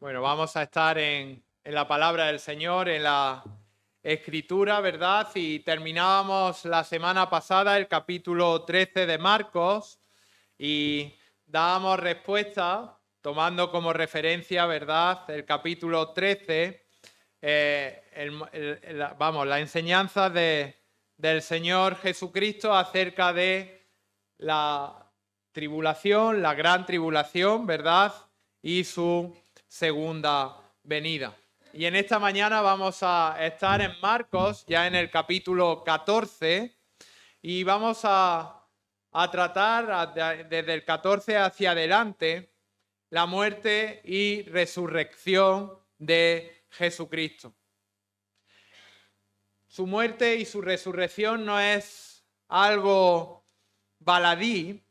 Bueno, vamos a estar en la palabra del Señor, en la Escritura, ¿verdad? Y terminábamos la semana pasada el capítulo 13 de Marcos y dábamos respuesta tomando como referencia, ¿verdad? El capítulo 13, la enseñanza del Señor Jesucristo acerca de la tribulación, la gran tribulación, ¿verdad? Y su segunda venida. Y en esta mañana vamos a estar en Marcos, ya en el capítulo 14, y vamos a tratar desde el 14 hacia adelante la muerte y resurrección de Jesucristo. Su muerte y su resurrección no es algo baladí,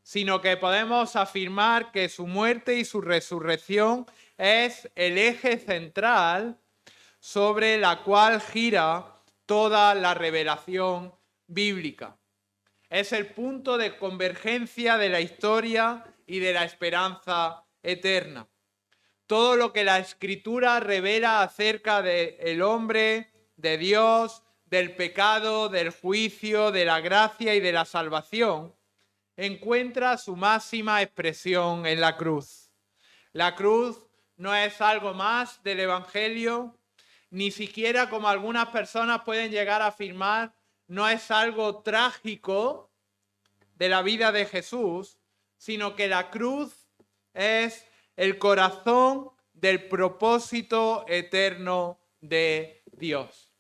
sino que podemos afirmar que su muerte y su resurrección es el eje central sobre la cual gira toda la revelación bíblica. Es el punto de convergencia de la historia y de la esperanza eterna. Todo lo que la Escritura revela acerca del hombre, de Dios, del pecado, del juicio, de la gracia y de la salvación, encuentra su máxima expresión en la cruz. La cruz no es algo más del Evangelio, ni siquiera, como algunas personas pueden llegar a afirmar, no es algo trágico de la vida de Jesús, sino que la cruz es el corazón del propósito eterno de Dios.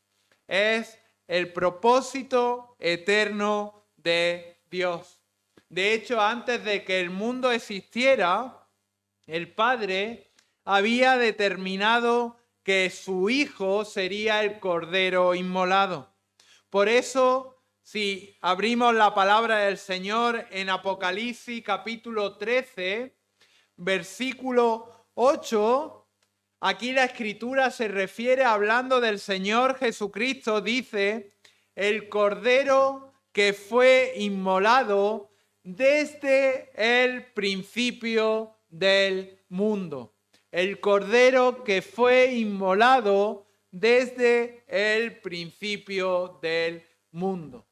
Es el propósito eterno de Dios. De hecho, antes de que el mundo existiera, el Padre había determinado que su Hijo sería el Cordero inmolado. Por eso, si abrimos la palabra del Señor en Apocalipsis capítulo 13, versículo 8, aquí la Escritura se refiere hablando del Señor Jesucristo, dice, el Cordero que fue inmolado desde el principio del mundo. El Cordero que fue inmolado desde el principio del mundo.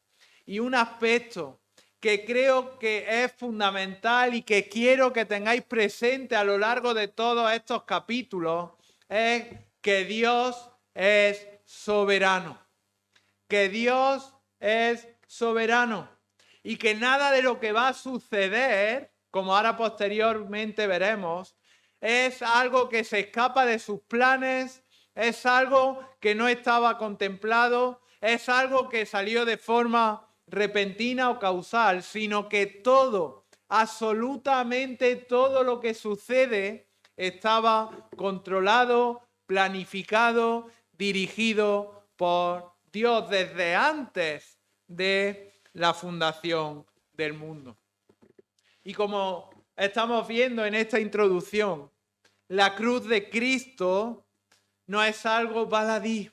Y un aspecto que creo que es fundamental y que quiero que tengáis presente a lo largo de todos estos capítulos es que Dios es soberano. Que Dios es soberano. Y que nada de lo que va a suceder, como ahora posteriormente veremos, es algo que se escapa de sus planes, es algo que no estaba contemplado, es algo que salió de forma repentina o causal, sino que todo, absolutamente todo lo que sucede estaba controlado, planificado, dirigido por Dios desde antes de la fundación del mundo. Y como estamos viendo en esta introducción, la cruz de Cristo no es algo baladí,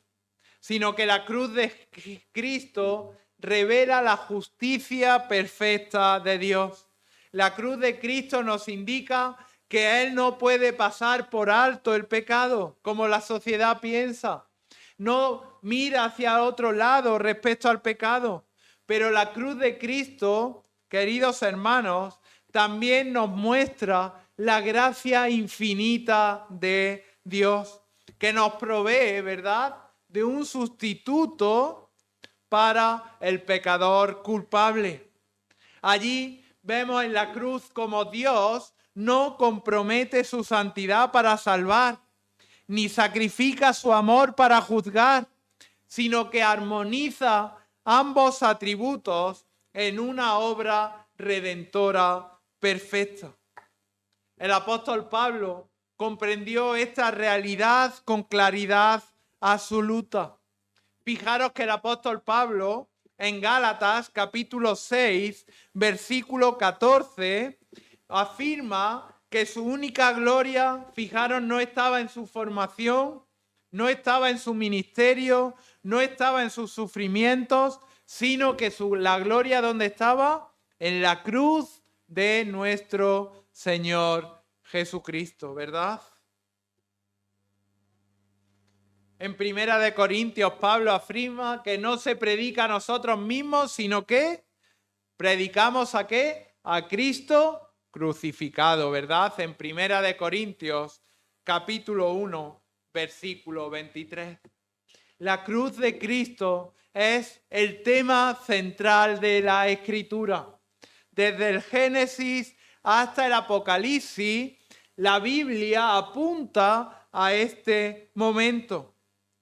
sino que la cruz de Cristo revela la justicia perfecta de Dios. La cruz de Cristo nos indica que Él no puede pasar por alto el pecado, como la sociedad piensa. No mira hacia otro lado respecto al pecado. Pero la cruz de Cristo, queridos hermanos, también nos muestra la gracia infinita de Dios, que nos provee, ¿verdad?, de un sustituto para el pecador culpable. Allí vemos en la cruz como Dios no compromete su santidad para salvar, ni sacrifica su amor para juzgar, sino que armoniza ambos atributos en una obra redentora perfecta. El apóstol Pablo comprendió esta realidad con claridad absoluta. Fijaros que el apóstol Pablo en Gálatas capítulo 6, versículo 14, afirma que su única gloria, fijaros, no estaba en su formación, no estaba en su ministerio, no estaba en sus sufrimientos, sino que la gloria, ¿dónde estaba? En la cruz de nuestro Señor Jesucristo, ¿verdad? En 1 Corintios, Pablo afirma que no se predica a nosotros mismos, sino que predicamos ¿a qué? A Cristo crucificado, ¿verdad? En 1 Corintios, capítulo 1, versículo 23. La cruz de Cristo es el tema central de la Escritura. Desde el Génesis hasta el Apocalipsis, la Biblia apunta a este momento.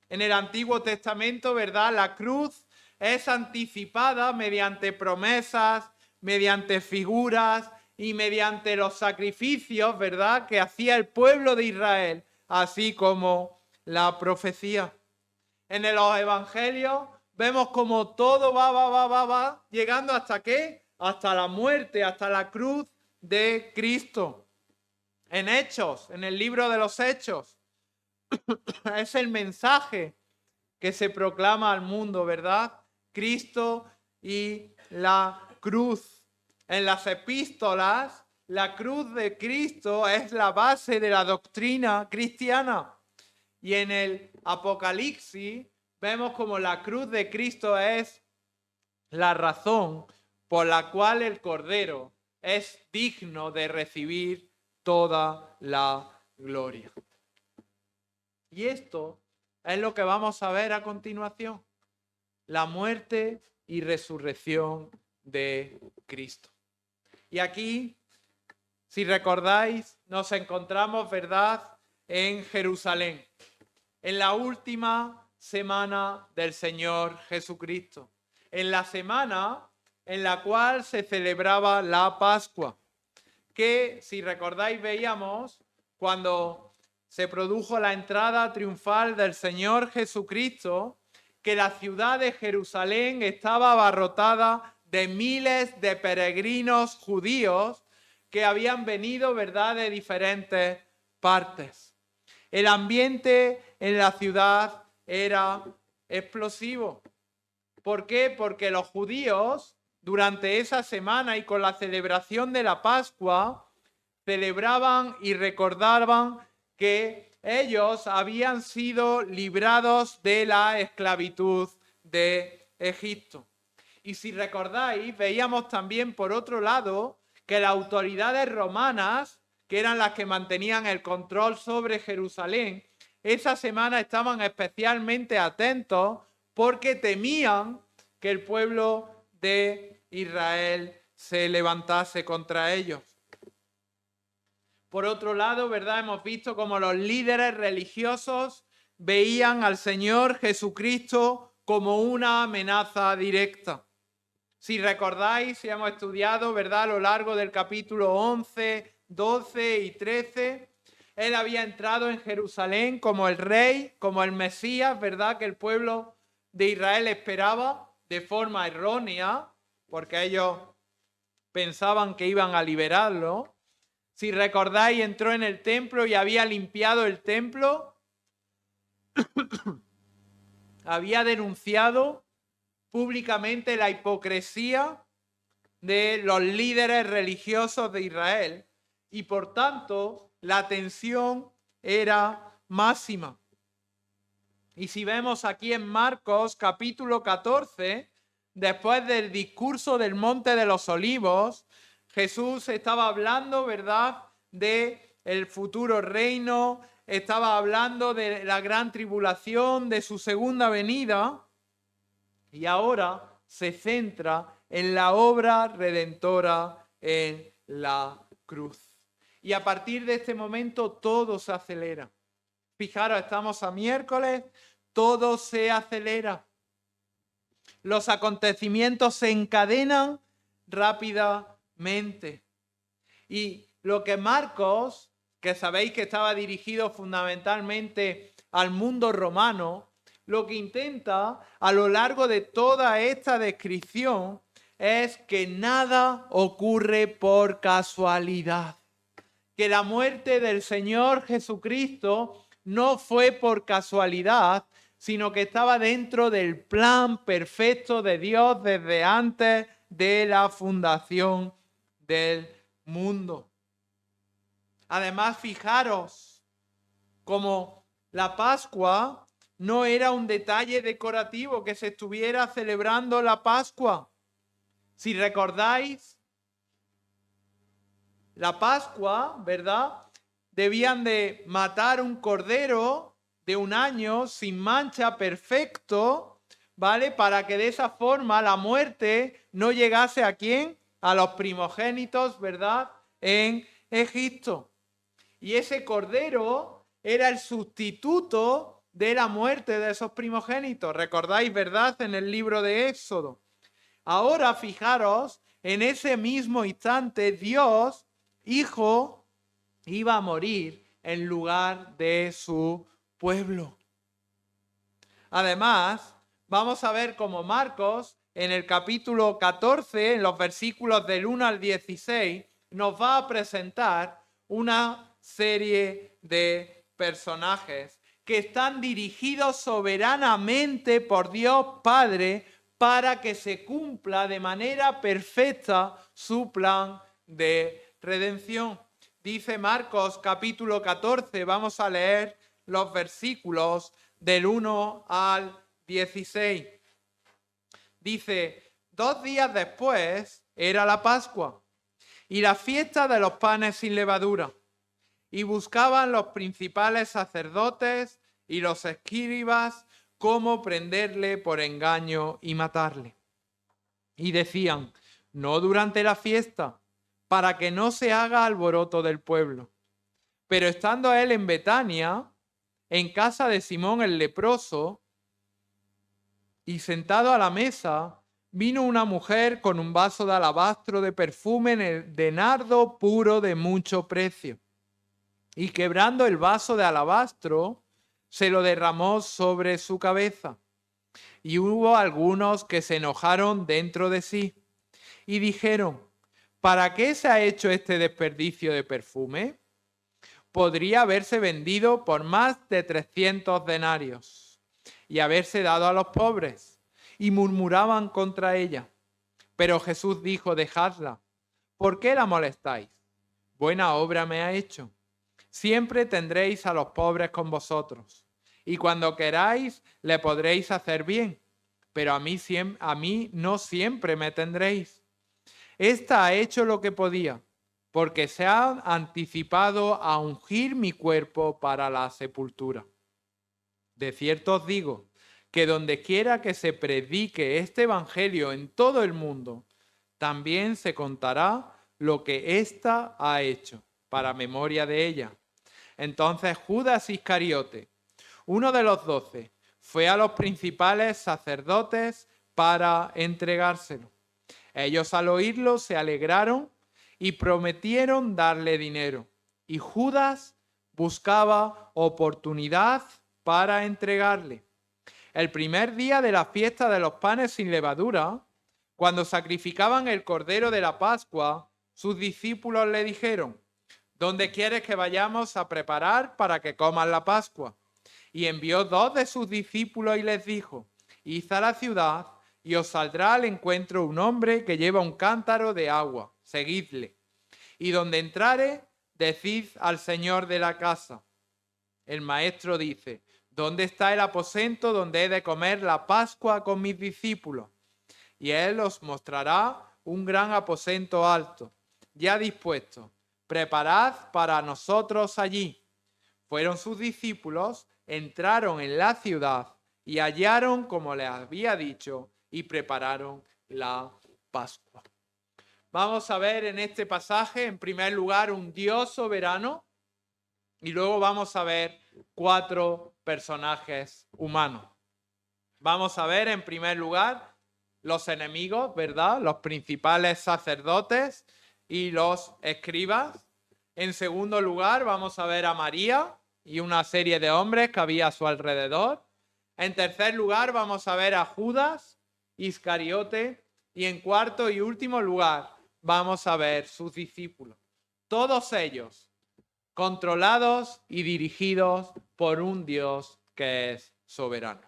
En el Antiguo Testamento, ¿verdad? La cruz es anticipada mediante promesas, mediante figuras y mediante los sacrificios, ¿verdad?, que hacía el pueblo de Israel, así como la profecía. En los evangelios vemos como todo va, llegando ¿hasta qué? Hasta la muerte, hasta la cruz de Cristo. En Hechos, en el libro de los Hechos, es el mensaje que se proclama al mundo, ¿verdad? Cristo y la cruz. En las epístolas, la cruz de Cristo es la base de la doctrina cristiana. Y en el Apocalipsis vemos como la cruz de Cristo es la razón por la cual el Cordero es digno de recibir toda la gloria. Y esto es lo que vamos a ver a continuación. La muerte y resurrección de Cristo. Y aquí, si recordáis, nos encontramos, ¿verdad?, en Jerusalén, en la última semana del Señor Jesucristo, en la semana en la cual se celebraba la Pascua, que, si recordáis, veíamos cuando se produjo la entrada triunfal del Señor Jesucristo, que la ciudad de Jerusalén estaba abarrotada de miles de peregrinos judíos que habían venido, ¿verdad?, de diferentes partes. El ambiente en la ciudad era explosivo. ¿Por qué? Porque los judíos, durante esa semana y con la celebración de la Pascua, celebraban y recordaban que ellos habían sido librados de la esclavitud de Egipto. Y si recordáis, veíamos también por otro lado que las autoridades romanas, que eran las que mantenían el control sobre Jerusalén, esa semana estaban especialmente atentos porque temían que el pueblo de Israel se levantase contra ellos. Por otro lado, ¿verdad?, hemos visto cómo los líderes religiosos veían al Señor Jesucristo como una amenaza directa. Si recordáis, si hemos estudiado, ¿verdad?, a lo largo del capítulo 11, 12 y 13, él había entrado en Jerusalén como el rey, como el Mesías, ¿verdad?, que el pueblo de Israel esperaba de forma errónea, porque ellos pensaban que iban a liberarlo. Si recordáis, entró en el templo y había limpiado el templo. Había denunciado públicamente la hipocresía de los líderes religiosos de Israel y por tanto la tensión era máxima. Y si vemos aquí en Marcos capítulo 14, después del discurso del Monte de los Olivos, Jesús estaba hablando, ¿verdad?, de el futuro reino, estaba hablando de la gran tribulación, de su segunda venida, y ahora se centra en la obra redentora en la cruz. Y a partir de este momento todo se acelera. Fijaros, estamos a miércoles, todo se acelera. Los acontecimientos se encadenan rápidamente. Y lo que Marcos, que sabéis que estaba dirigido fundamentalmente al mundo romano, lo que intenta a lo largo de toda esta descripción es que nada ocurre por casualidad. Que la muerte del Señor Jesucristo no fue por casualidad, sino que estaba dentro del plan perfecto de Dios desde antes de la fundación del mundo. Además, fijaros cómo la Pascua no era un detalle decorativo que se estuviera celebrando la Pascua. Si recordáis, la Pascua, ¿verdad? Debían de matar un cordero de 1 año sin mancha, perfecto, ¿vale? Para que de esa forma la muerte no llegase ¿a quién? A los primogénitos, ¿verdad? En Egipto. Y ese cordero era el sustituto de la muerte de esos primogénitos. ¿Recordáis, verdad? En el libro de Éxodo. Ahora fijaros, en ese mismo instante Dios, Hijo, iba a morir en lugar de su pueblo. Además, vamos a ver cómo Marcos, en el capítulo 14, en los versículos del 1 al 16, nos va a presentar una serie de personajes que están dirigidos soberanamente por Dios Padre para que se cumpla de manera perfecta su plan de redención. Dice Marcos capítulo 14, vamos a leer los versículos del 1 al 16. Dice, 2 días después era la Pascua y la fiesta de los panes sin levadura. Y buscaban los principales sacerdotes y los escribas cómo prenderle por engaño y matarle. Y decían, no durante la fiesta, para que no se haga alboroto del pueblo. Pero estando él en Betania, en casa de Simón el leproso, y sentado a la mesa, vino una mujer con un vaso de alabastro de perfume de nardo puro de mucho precio. Y quebrando el vaso de alabastro, se lo derramó sobre su cabeza. Y hubo algunos que se enojaron dentro de sí y dijeron, ¿para qué se ha hecho este desperdicio de perfume? Podría haberse vendido por más de 300 denarios y haberse dado a los pobres. Y murmuraban contra ella. Pero Jesús dijo, dejadla. ¿Por qué la molestáis? Buena obra me ha hecho. Siempre tendréis a los pobres con vosotros, y cuando queráis le podréis hacer bien, pero a mí no siempre me tendréis. Esta ha hecho lo que podía, porque se ha anticipado a ungir mi cuerpo para la sepultura. De cierto os digo, que donde quiera que se predique este evangelio en todo el mundo, también se contará lo que ésta ha hecho, para memoria de ella. Entonces Judas Iscariote, uno de los 12, fue a los principales sacerdotes para entregárselo. Ellos al oírlo se alegraron y prometieron darle dinero. Y Judas buscaba oportunidad para entregarle. El primer día de la fiesta de los panes sin levadura, cuando sacrificaban el cordero de la Pascua, sus discípulos le dijeron, ¿dónde quieres que vayamos a preparar para que coman la Pascua? Y envió 2 de sus discípulos y les dijo, id a la ciudad y os saldrá al encuentro un hombre que lleva un cántaro de agua, seguidle. Y donde entrare, decid al señor de la casa, el maestro dice, ¿dónde está el aposento donde he de comer la Pascua con mis discípulos? Y él os mostrará un gran aposento alto, ya dispuesto. Preparad para nosotros allí. Fueron sus discípulos, entraron en la ciudad y hallaron como les había dicho y prepararon la Pascua. Vamos a ver en este pasaje, en primer lugar, un Dios soberano y luego vamos a ver 4 personajes humanos. Vamos a ver en primer lugar los enemigos, ¿verdad? Los principales sacerdotes y los escribas. En segundo lugar, vamos a ver a María y una serie de hombres que había a su alrededor. En tercer lugar, vamos a ver a Judas Iscariote. Y en cuarto y último lugar, vamos a ver sus discípulos. Todos ellos controlados y dirigidos por un Dios que es soberano.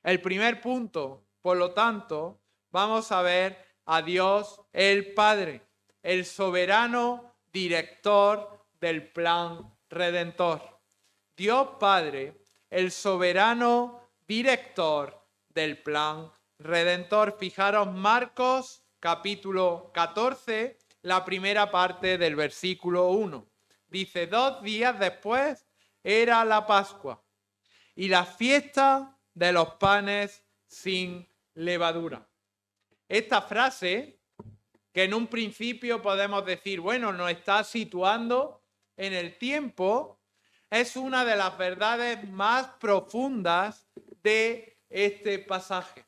El primer punto, por lo tanto, vamos a ver a Dios el Padre, el soberano director del plan redentor. Dios Padre el soberano director del plan redentor. Fijaros, Marcos capítulo 14, la primera parte del versículo 1. Dice, 2 días después era la Pascua y la fiesta de los panes sin levadura. Esta frase, que en un principio podemos decir, bueno, nos está situando en el tiempo, es una de las verdades más profundas de este pasaje.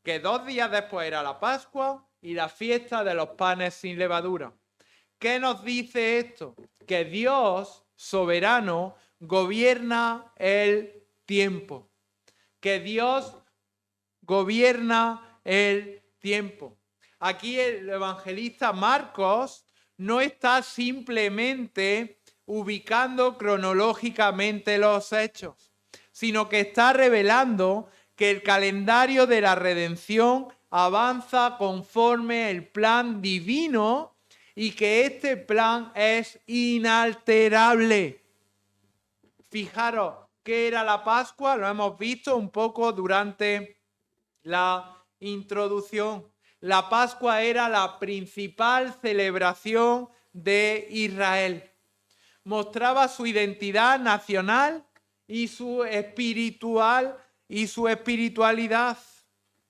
Que 2 días después era la Pascua y la fiesta de los panes sin levadura. ¿Qué nos dice esto? Que Dios soberano gobierna el tiempo. Que Dios gobierna el tiempo. Aquí el evangelista Marcos no está simplemente ubicando cronológicamente los hechos, sino que está revelando que el calendario de la redención avanza conforme el plan divino y que este plan es inalterable. Fijaros, ¿qué era la Pascua? Lo hemos visto un poco durante la introducción. La Pascua era la principal celebración de Israel. Mostraba su identidad nacional y su espiritualidad.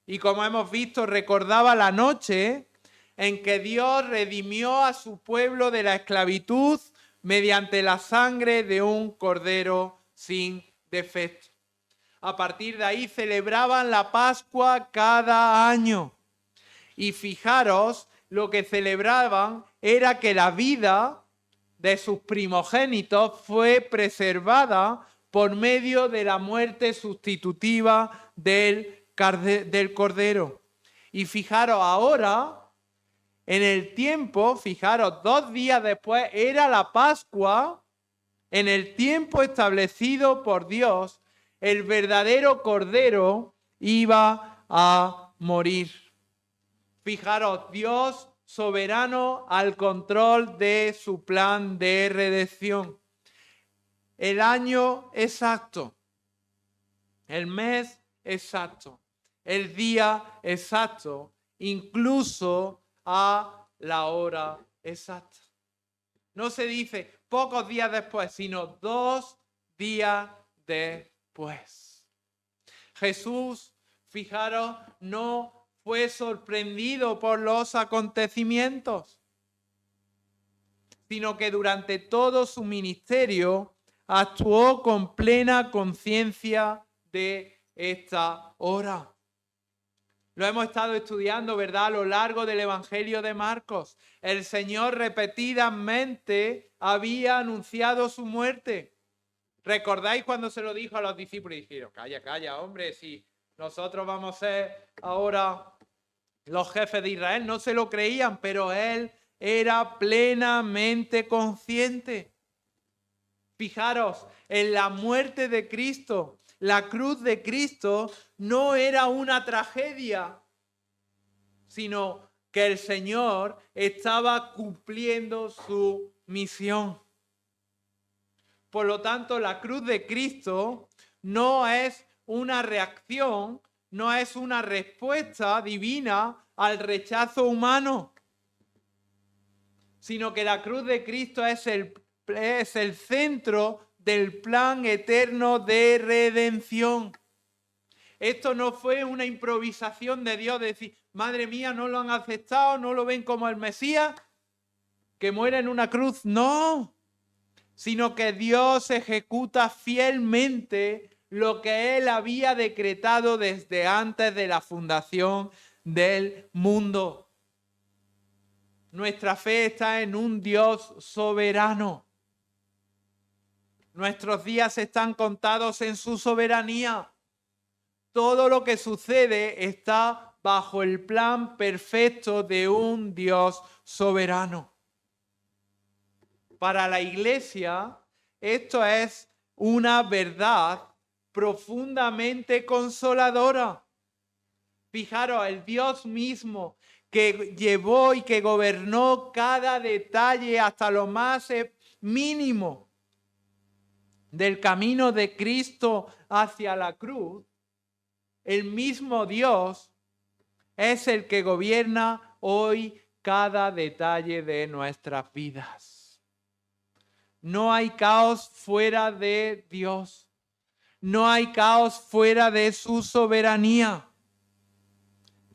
Y como hemos visto, recordaba la noche en que Dios redimió a su pueblo de la esclavitud mediante la sangre de un cordero sin defecto. A partir de ahí celebraban la Pascua cada año. Y fijaros, lo que celebraban era que la vida de sus primogénitos fue preservada por medio de la muerte sustitutiva del cordero. Y fijaros, ahora, en el tiempo, fijaros, 2 días después era la Pascua, en el tiempo establecido por Dios, el verdadero cordero iba a morir. Fijaros, Dios soberano al control de su plan de redención. El año exacto, el mes exacto, el día exacto, incluso a la hora exacta. No se dice pocos días después, sino 2 días después. Jesús, fijaros, no fue sorprendido por los acontecimientos, sino que durante todo su ministerio actuó con plena conciencia de esta hora. Lo hemos estado estudiando, ¿verdad?, a lo largo del Evangelio de Marcos. El Señor repetidamente había anunciado su muerte. ¿Recordáis cuando se lo dijo a los discípulos? Y dijeron, calla, calla, hombre, si nosotros vamos a ser ahora los jefes de Israel. No se lo creían, pero él era plenamente consciente. Fijaros, en la muerte de Cristo, la cruz de Cristo no era una tragedia, sino que el Señor estaba cumpliendo su misión. Por lo tanto, la cruz de Cristo no es una reacción, no es una respuesta divina al rechazo humano, sino que la cruz de Cristo es el centro del plan eterno de redención. Esto no fue una improvisación de Dios de decir, madre mía, no lo han aceptado, no lo ven como el Mesías, que muere en una cruz. No, sino que Dios ejecuta fielmente lo que Él había decretado desde antes de la fundación del mundo. Nuestra fe está en un Dios soberano. Nuestros días están contados en su soberanía. Todo lo que sucede está bajo el plan perfecto de un Dios soberano. Para la Iglesia, esto es una verdad profundamente consoladora. Fijaros, el Dios mismo que llevó y que gobernó cada detalle hasta lo más mínimo, del camino de Cristo hacia la cruz, el mismo Dios es el que gobierna hoy cada detalle de nuestras vidas. No hay caos fuera de Dios. No hay caos fuera de su soberanía,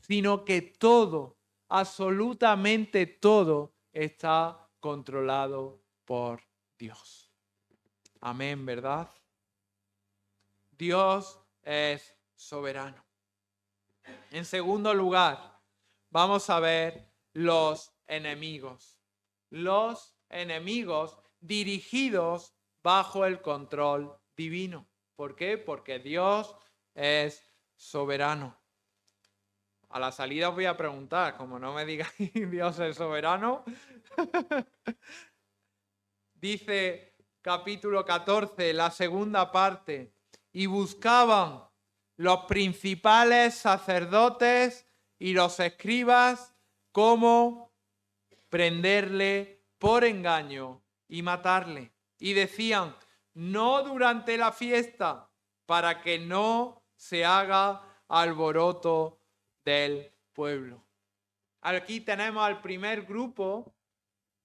sino que todo, absolutamente todo, está controlado por Dios. Amén, ¿verdad? Dios es soberano. En segundo lugar, vamos a ver los enemigos. Los enemigos dirigidos bajo el control divino. ¿Por qué? Porque Dios es soberano. A la salida os voy a preguntar, como no me digáis Dios es soberano. Dice capítulo 14, la segunda parte, y buscaban los principales sacerdotes y los escribas cómo prenderle por engaño y matarle. Y decían, no durante la fiesta, para que no se haga alboroto del pueblo. Aquí tenemos al primer grupo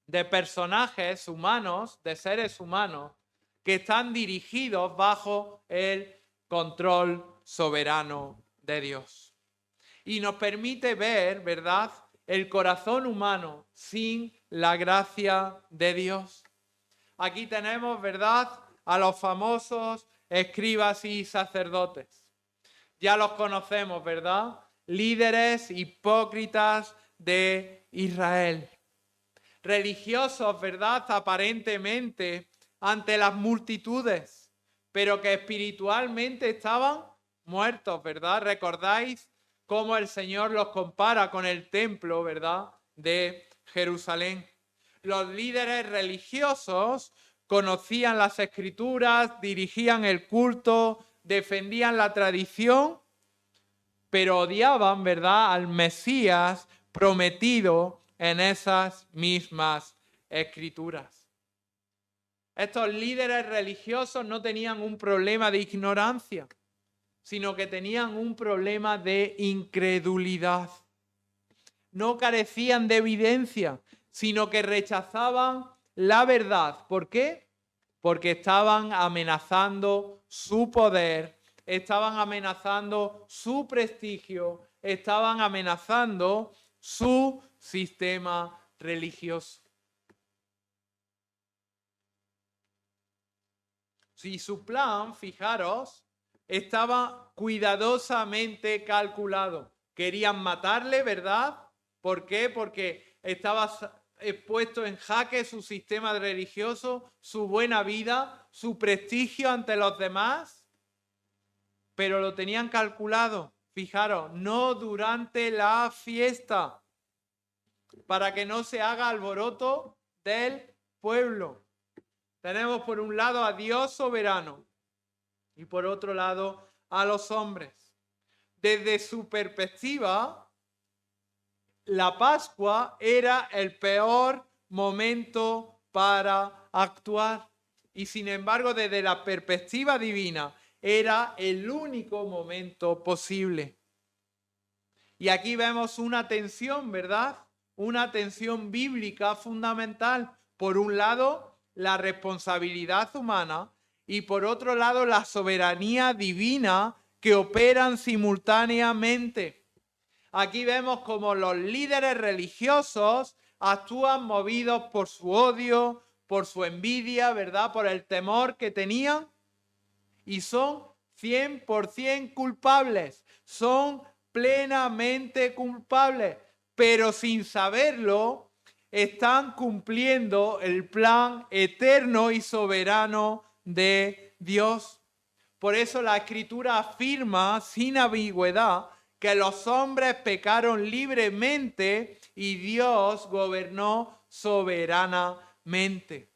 de personajes humanos, de seres humanos, que están dirigidos bajo el control soberano de Dios. Y nos permite ver, ¿verdad?, el corazón humano sin la gracia de Dios. Aquí tenemos, ¿verdad?, a los famosos escribas y sacerdotes. Ya los conocemos, ¿verdad? Líderes hipócritas de Israel. Religiosos, ¿verdad?, aparentemente ante las multitudes, pero que espiritualmente estaban muertos, ¿verdad? ¿Recordáis cómo el Señor los compara con el templo, ¿verdad?, de Jerusalén? Los líderes religiosos conocían las Escrituras, dirigían el culto, defendían la tradición, pero odiaban, ¿verdad?, al Mesías prometido en esas mismas Escrituras. Estos líderes religiosos no tenían un problema de ignorancia, sino que tenían un problema de incredulidad. No carecían de evidencia, sino que rechazaban la verdad. ¿Por qué? Porque estaban amenazando su poder, estaban amenazando su prestigio, estaban amenazando su sistema religioso. Si su plan, fijaros, estaba cuidadosamente calculado. Querían matarle, ¿verdad? ¿Por qué? Porque estaba puesto en jaque su sistema religioso, su buena vida, su prestigio ante los demás, pero lo tenían calculado. Fijaros, no durante la fiesta, para que no se haga alboroto del pueblo. Tenemos por un lado a Dios soberano y por otro lado a los hombres. Desde su perspectiva, la Pascua era el peor momento para actuar. Y sin embargo, desde la perspectiva divina, era el único momento posible. Y aquí vemos una tensión, ¿verdad? Una tensión bíblica fundamental. Por un lado, la responsabilidad humana y por otro lado, la soberanía divina que operan simultáneamente. Aquí vemos como los líderes religiosos actúan movidos por su odio, por su envidia, ¿verdad? Por el temor que tenían y son 100% culpables, son plenamente culpables, pero sin saberlo están cumpliendo el plan eterno y soberano de Dios. Por eso la Escritura afirma sin ambigüedad que los hombres pecaron libremente y Dios gobernó soberanamente.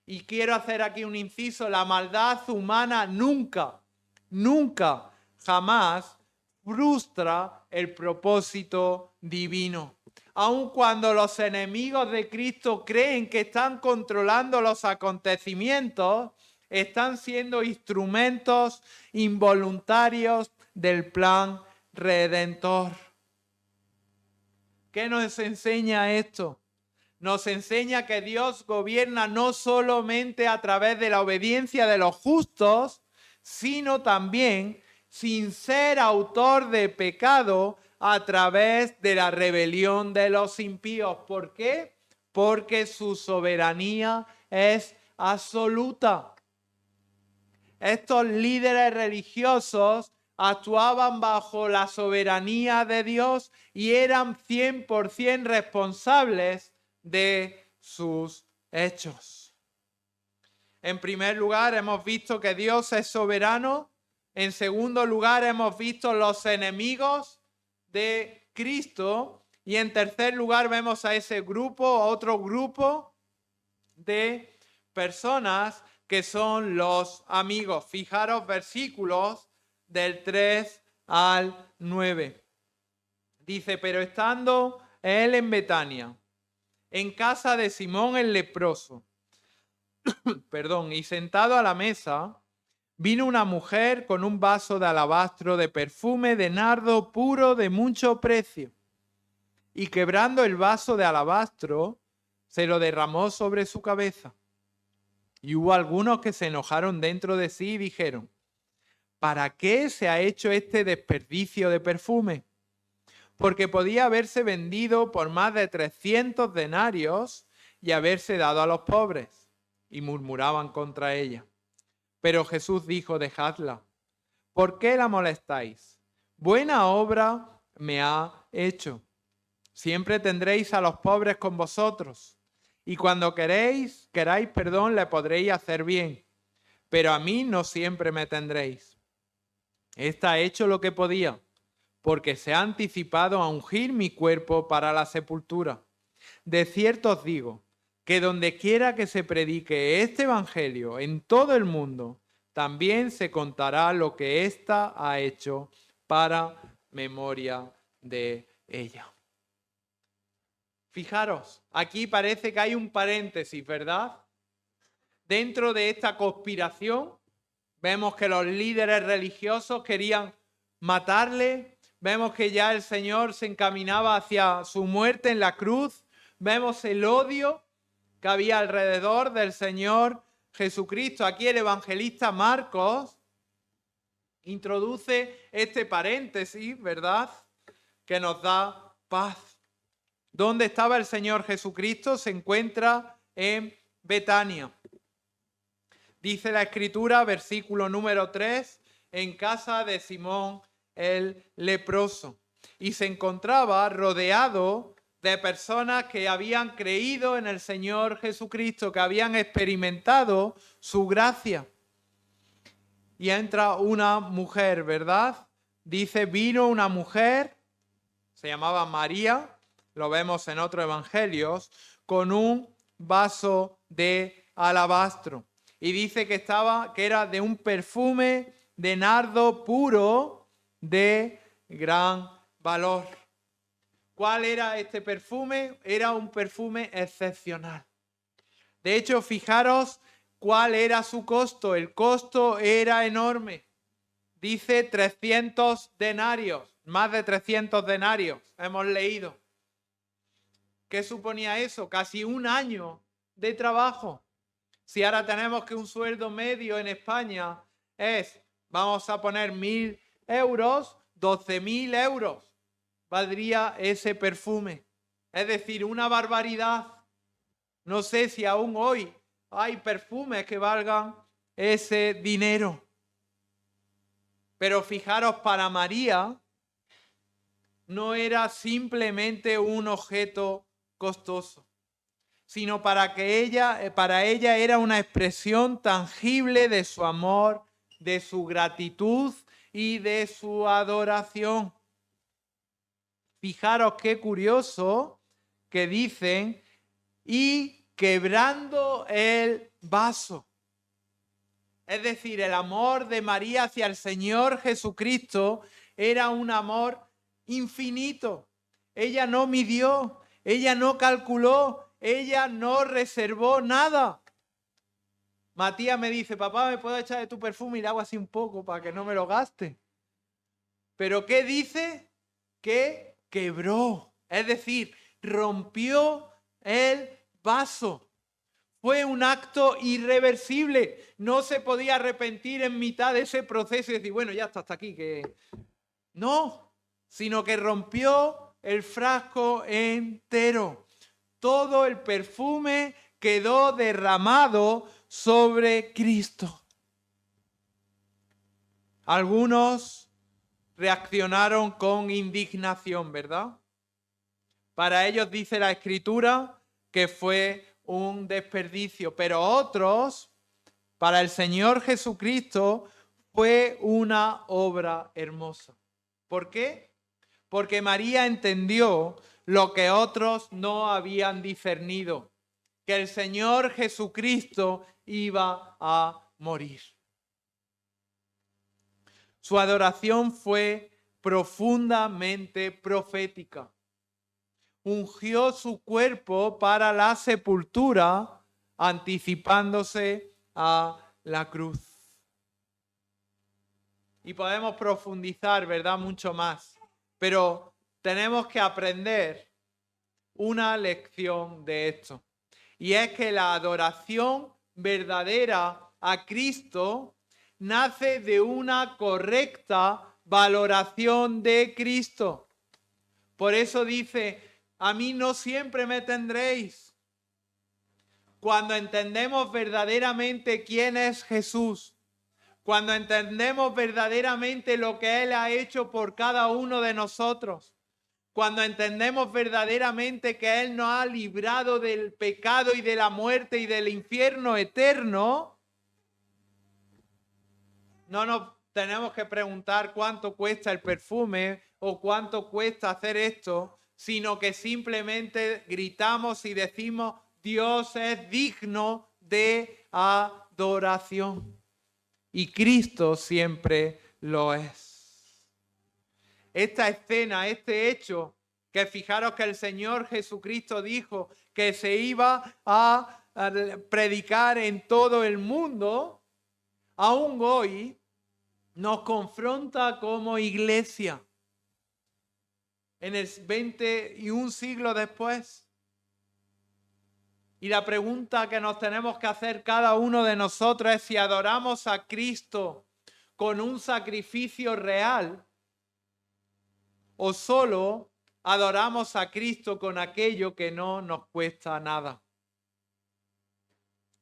Y quiero hacer aquí un inciso, la maldad humana nunca, jamás frustra el propósito divino. Aun cuando los enemigos de Cristo creen que están controlando los acontecimientos, están siendo instrumentos involuntarios del plan redentor. ¿Qué nos enseña esto? Nos enseña que Dios gobierna no solamente a través de la obediencia de los justos, sino también sin ser autor de pecado a través de la rebelión de los impíos. ¿Por qué? Porque su soberanía es absoluta. Estos líderes religiosos actuaban bajo la soberanía de Dios y eran 100% responsables de sus hechos. En primer lugar, hemos visto que Dios es soberano. En segundo lugar, hemos visto los enemigos de Cristo. Y en tercer lugar, vemos a ese grupo, a otro grupo de personas que son los amigos. Fijaros versículos del 3 al 9. Dice, pero estando él en Betania, en casa de Simón el leproso, y sentado a la mesa, vino una mujer con un vaso de alabastro de perfume de nardo puro de mucho precio, y quebrando el vaso de alabastro, se lo derramó sobre su cabeza. Y hubo algunos que se enojaron dentro de sí y dijeron, ¿para qué se ha hecho este desperdicio de perfume? Porque podía haberse vendido por más de 300 denarios y haberse dado a los pobres. Y murmuraban contra ella. Pero Jesús dijo, dejadla. ¿Por qué la molestáis? Buena obra me ha hecho. Siempre tendréis a los pobres con vosotros. Y cuando queráis perdón, le podréis hacer bien. Pero a mí no siempre me tendréis. Esta ha hecho lo que podía, porque se ha anticipado a ungir mi cuerpo para la sepultura. De cierto os digo, que donde quiera que se predique este evangelio en todo el mundo, también se contará lo que ésta ha hecho para memoria de ella. Fijaros, aquí parece que hay un paréntesis, ¿verdad? Dentro de esta conspiración, vemos que los líderes religiosos querían matarle, vemos que ya el Señor se encaminaba hacia su muerte en la cruz, vemos el odio que había alrededor del Señor Jesucristo. Aquí el evangelista Marcos introduce este paréntesis, ¿verdad? Que nos da paz. ¿Dónde estaba el Señor Jesucristo? Se encuentra en Betania. Dice la Escritura, versículo número 3, en casa de Simón el leproso. Y se encontraba rodeado de personas que habían creído en el Señor Jesucristo, que habían experimentado su gracia. Y entra una mujer, ¿verdad? Dice, vino una mujer, se llamaba María, lo vemos en otros evangelios, con un vaso de alabastro. Y dice que era de un perfume de nardo puro de gran valor. ¿Cuál era este perfume? Era un perfume excepcional. De hecho, fijaros cuál era su costo. El costo era enorme. Dice 300 denarios, más de 300 denarios, hemos leído. ¿Qué suponía eso? Casi un año de trabajo. Si ahora tenemos que un sueldo medio en España es, vamos a poner 1.000 euros, 12.000 euros valdría ese perfume. Es decir, una barbaridad. No sé si aún hoy hay perfumes que valgan ese dinero. Pero fijaros, para María no era simplemente un objeto costoso, sino para ella era una expresión tangible de su amor, de su gratitud y de su adoración. Fijaros qué curioso que dicen, y quebrando el vaso. Es decir, el amor de María hacia el Señor Jesucristo era un amor infinito. Ella no midió, ella no calculó, ella no reservó nada. Matías me dice, papá, ¿me puedo echar de tu perfume? Y le hago así un poco para que no me lo gaste. Pero ¿qué dice? Que quebró. Es decir, rompió el vaso. Fue un acto irreversible. No se podía arrepentir en mitad de ese proceso y decir, bueno, ya está, hasta aquí. No, sino que rompió el frasco entero. Todo el perfume quedó derramado sobre Cristo. Algunos reaccionaron con indignación, ¿verdad? Para ellos dice la Escritura que fue un desperdicio, pero otros, para el Señor Jesucristo, fue una obra hermosa. ¿Por qué? Porque María entendió lo que otros no habían discernido, que el Señor Jesucristo iba a morir. Su adoración fue profundamente profética. Ungió su cuerpo para la sepultura, anticipándose a la cruz. Y podemos profundizar, ¿verdad? Mucho más. Pero tenemos que aprender una lección de esto. Y es que la adoración verdadera a Cristo nace de una correcta valoración de Cristo. Por eso dice, a mí no siempre me tendréis. Cuando entendemos verdaderamente quién es Jesús, cuando entendemos verdaderamente lo que Él ha hecho por cada uno de nosotros, cuando entendemos verdaderamente que Él nos ha librado del pecado y de la muerte y del infierno eterno, no nos tenemos que preguntar cuánto cuesta el perfume o cuánto cuesta hacer esto, sino que simplemente gritamos y decimos, Dios es digno de adoración. Y Cristo siempre lo es. Esta escena, este hecho, que fijaros que el Señor Jesucristo dijo que se iba a predicar en todo el mundo, aún hoy nos confronta como iglesia. En el 21 siglos después. Y la pregunta que nos tenemos que hacer cada uno de nosotros es si adoramos a Cristo con un sacrificio real o solo adoramos a Cristo con aquello que no nos cuesta nada.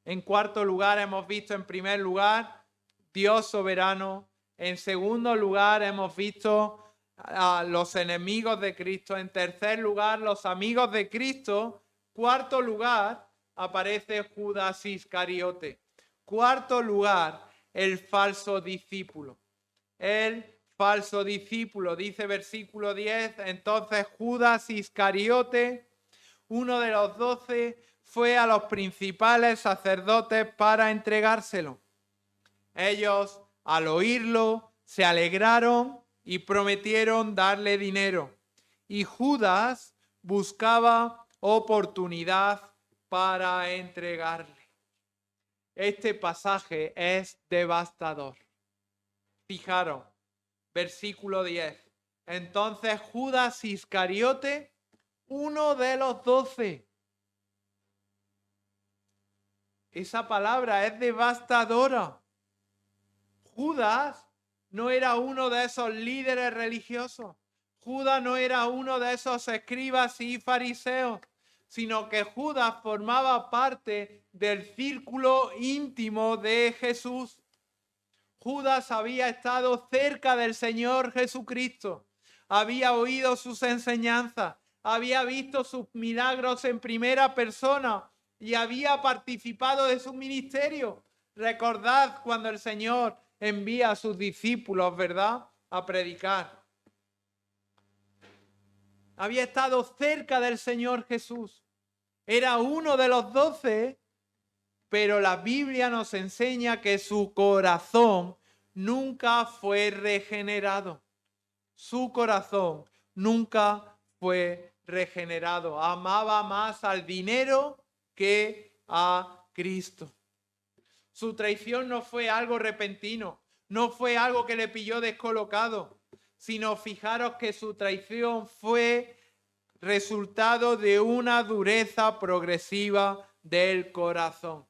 En cuarto lugar, hemos visto en primer lugar Dios soberano. En segundo lugar, hemos visto a los enemigos de Cristo. En tercer lugar, los amigos de Cristo. Cuarto lugar, aparece Judas Iscariote. Cuarto lugar, el falso discípulo. El falso discípulo, dice versículo 10, entonces Judas Iscariote, uno de los 12, fue a los principales sacerdotes para entregárselo. Ellos, al oírlo, se alegraron y prometieron darle dinero. Y Judas buscaba oportunidad para entregarle. Este pasaje es devastador. Fijaros, versículo 10. Entonces Judas Iscariote, uno de los 12. Esa palabra es devastadora. Judas no era uno de esos líderes religiosos. Judas no era uno de esos escribas y fariseos, sino que Judas formaba parte del círculo íntimo de Jesús. Judas había estado cerca del Señor Jesucristo, había oído sus enseñanzas, había visto sus milagros en primera persona y había participado de su ministerio. Recordad cuando el Señor envía a sus discípulos, ¿verdad?, a predicar. Había estado cerca del Señor Jesús. Era uno de los 12, pero la Biblia nos enseña que su corazón nunca fue regenerado. Su corazón nunca fue regenerado. Amaba más al dinero que a Cristo. Su traición no fue algo repentino, no fue algo que le pilló descolocado, sino fijaros que su traición fue resultado de una dureza progresiva del corazón.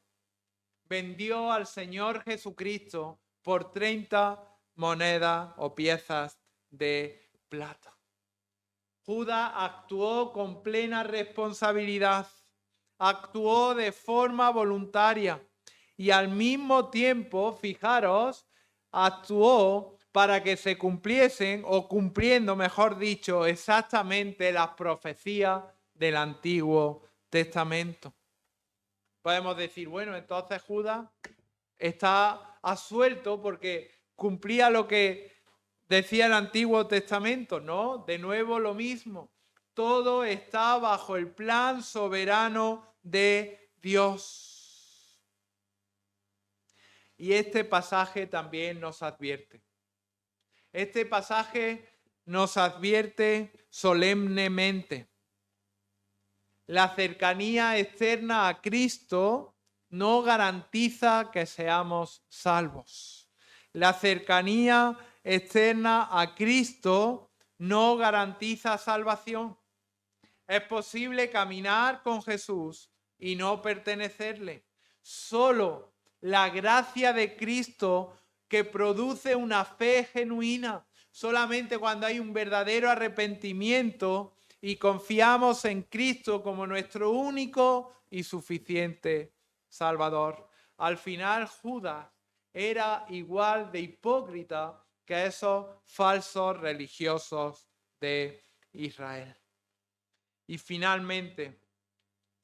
Vendió al Señor Jesucristo por 30 monedas o piezas de plata. Judas actuó con plena responsabilidad, actuó de forma voluntaria y al mismo tiempo, fijaros, actuó para que se cumpliesen, o cumpliendo, mejor dicho, exactamente las profecías del Antiguo Testamento. Podemos decir, bueno, entonces Judas está absuelto porque cumplía lo que decía el Antiguo Testamento. No, de nuevo lo mismo. Todo está bajo el plan soberano de Dios. Y este pasaje también nos advierte. Este pasaje nos advierte solemnemente. La cercanía externa a Cristo no garantiza que seamos salvos. La cercanía externa a Cristo no garantiza salvación. Es posible caminar con Jesús y no pertenecerle. Solo la gracia de Cristo, que produce una fe genuina, solamente cuando hay un verdadero arrepentimiento y confiamos en Cristo como nuestro único y suficiente Salvador. Al final, Judas era igual de hipócrita que esos falsos religiosos de Israel. Y finalmente,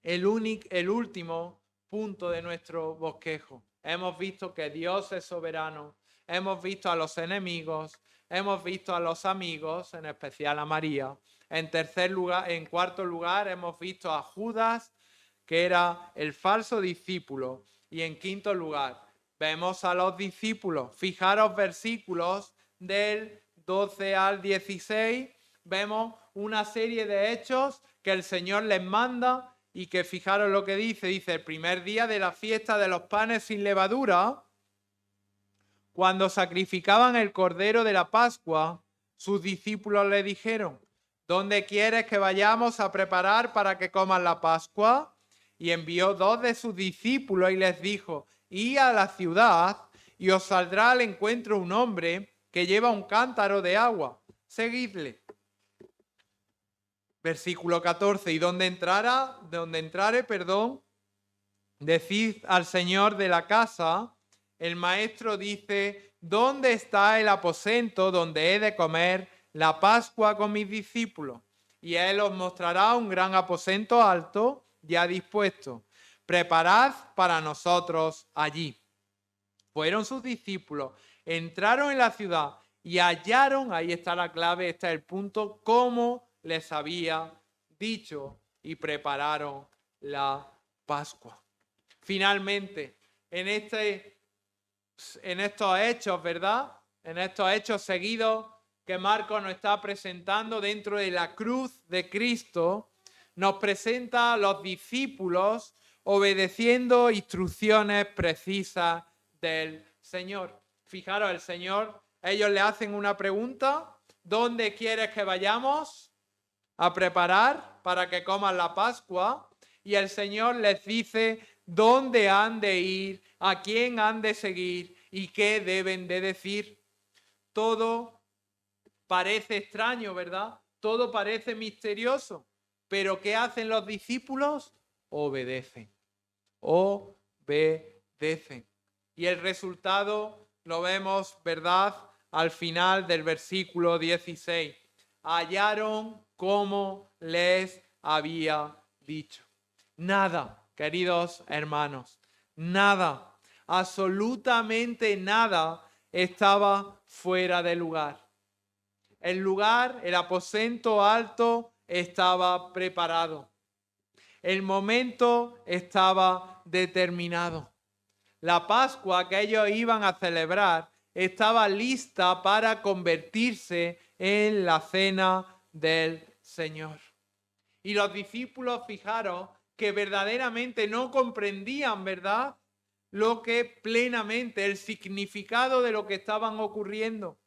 el último punto de nuestro bosquejo. Hemos visto que Dios es soberano, hemos visto a los enemigos, hemos visto a los amigos, en especial a María. En cuarto lugar, hemos visto a Judas, que era el falso discípulo. Y en quinto lugar, vemos a los discípulos. Fijaros versículos del 12 al 16. Vemos una serie de hechos que el Señor les manda y que fijaros lo que dice. Dice, el primer día de la fiesta de los panes sin levadura, cuando sacrificaban el cordero de la Pascua, sus discípulos le dijeron, ¿dónde quieres que vayamos a preparar para que coman la Pascua? Y envió 2 de sus discípulos y les dijo, id a la ciudad y os saldrá al encuentro un hombre que lleva un cántaro de agua. Seguidle. Versículo 14. Y donde entrare, decid al señor de la casa, el maestro dice, ¿dónde está el aposento donde he de comer la Pascua con mis discípulos? Y él os mostrará un gran aposento alto, ya dispuesto. Preparad para nosotros allí. Fueron sus discípulos, entraron en la ciudad y hallaron, ahí está la clave, este es el punto, como les había dicho, y prepararon la Pascua. Finalmente, en estos hechos, ¿verdad? En estos hechos seguidos que Marcos nos está presentando dentro de la cruz de Cristo, nos presenta a los discípulos obedeciendo instrucciones precisas del Señor. Fijaros, el Señor, ellos le hacen una pregunta, ¿dónde quieres que vayamos a preparar para que coman la Pascua? Y el Señor les dice dónde han de ir, a quién han de seguir y qué deben de decir. Todo parece extraño, ¿verdad? Todo parece misterioso. Pero ¿qué hacen los discípulos? Obedecen. Obedecen. Y el resultado lo vemos, ¿verdad? Al final del versículo 16. Hallaron como les había dicho. Nada, queridos hermanos, nada, absolutamente nada estaba fuera de lugar. El lugar, el aposento alto, estaba preparado. El momento estaba determinado. La Pascua que ellos iban a celebrar estaba lista para convertirse en la cena del Señor. Y los discípulos, fijaros, que verdaderamente no comprendían, ¿verdad?, lo que plenamente, el significado de lo que estaban ocurriendo.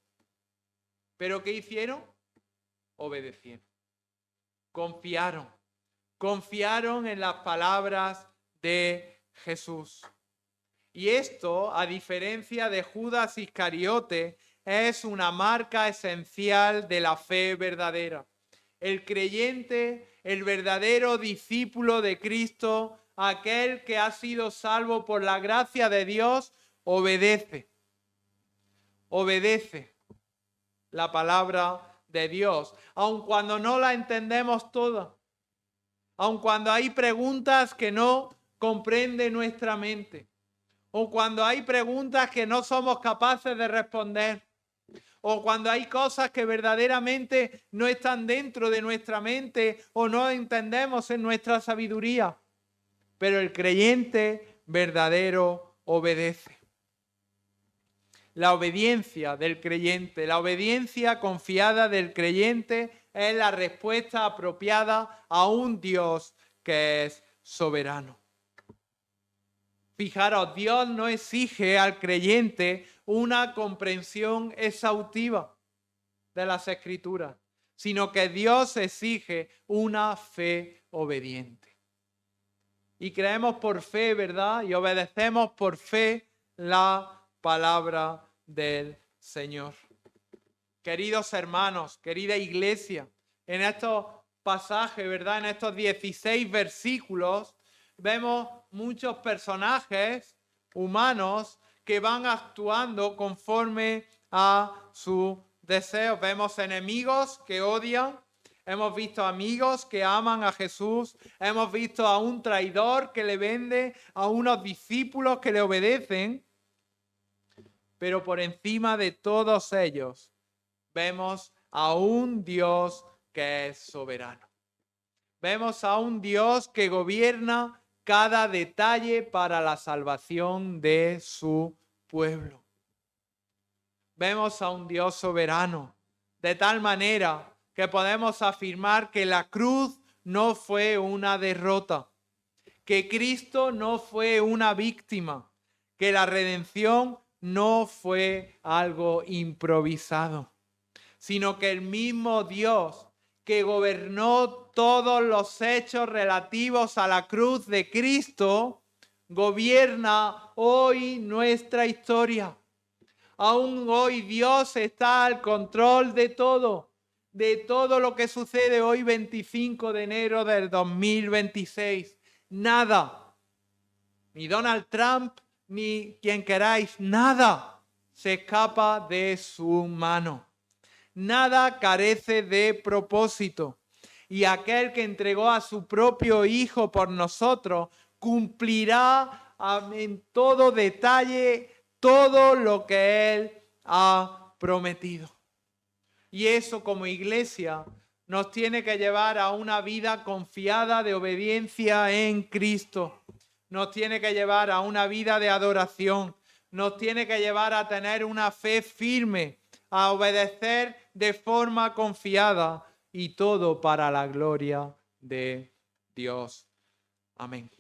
¿Pero qué hicieron? Obedecieron. Confiaron en las palabras de Jesús. Y esto, a diferencia de Judas Iscariote, es una marca esencial de la fe verdadera. El creyente, el verdadero discípulo de Cristo, aquel que ha sido salvo por la gracia de Dios, obedece. Obedece la palabra de Dios, aun cuando no la entendemos toda, aun cuando hay preguntas que no comprende nuestra mente, o cuando hay preguntas que no somos capaces de responder, o cuando hay cosas que verdaderamente no están dentro de nuestra mente o no entendemos en nuestra sabiduría. Pero el creyente verdadero obedece. La obediencia del creyente, la obediencia confiada del creyente es la respuesta apropiada a un Dios que es soberano. Fijaros, Dios no exige al creyente una comprensión exhaustiva de las Escrituras, sino que Dios exige una fe obediente. Y creemos por fe, ¿verdad? Y obedecemos por fe la palabra del Señor. Queridos hermanos, querida iglesia, en estos pasajes, ¿verdad? En estos 16 versículos, vemos muchos personajes humanos que van actuando conforme a sus deseos. Vemos enemigos que odian, hemos visto amigos que aman a Jesús, hemos visto a un traidor que le vende, a unos discípulos que le obedecen, pero por encima de todos ellos vemos a un Dios que es soberano. Vemos a un Dios que gobierna cada detalle para la salvación de su pueblo. Vemos a un Dios soberano, de tal manera que podemos afirmar que la cruz no fue una derrota, que Cristo no fue una víctima, que la redención no fue algo improvisado, sino que el mismo Dios que gobernó todos los hechos relativos a la cruz de Cristo, gobierna hoy nuestra historia. Aún hoy Dios está al control de todo lo que sucede hoy 25 de enero del 2026. Nada, ni Donald Trump, ni quien queráis, nada se escapa de su mano. Nada carece de propósito. Y aquel que entregó a su propio Hijo por nosotros cumplirá en todo detalle todo lo que Él ha prometido. Y eso como iglesia nos tiene que llevar a una vida confiada de obediencia en Cristo. Nos tiene que llevar a una vida de adoración. Nos tiene que llevar a tener una fe firme, a obedecer de forma confiada y todo para la gloria de Dios. Amén.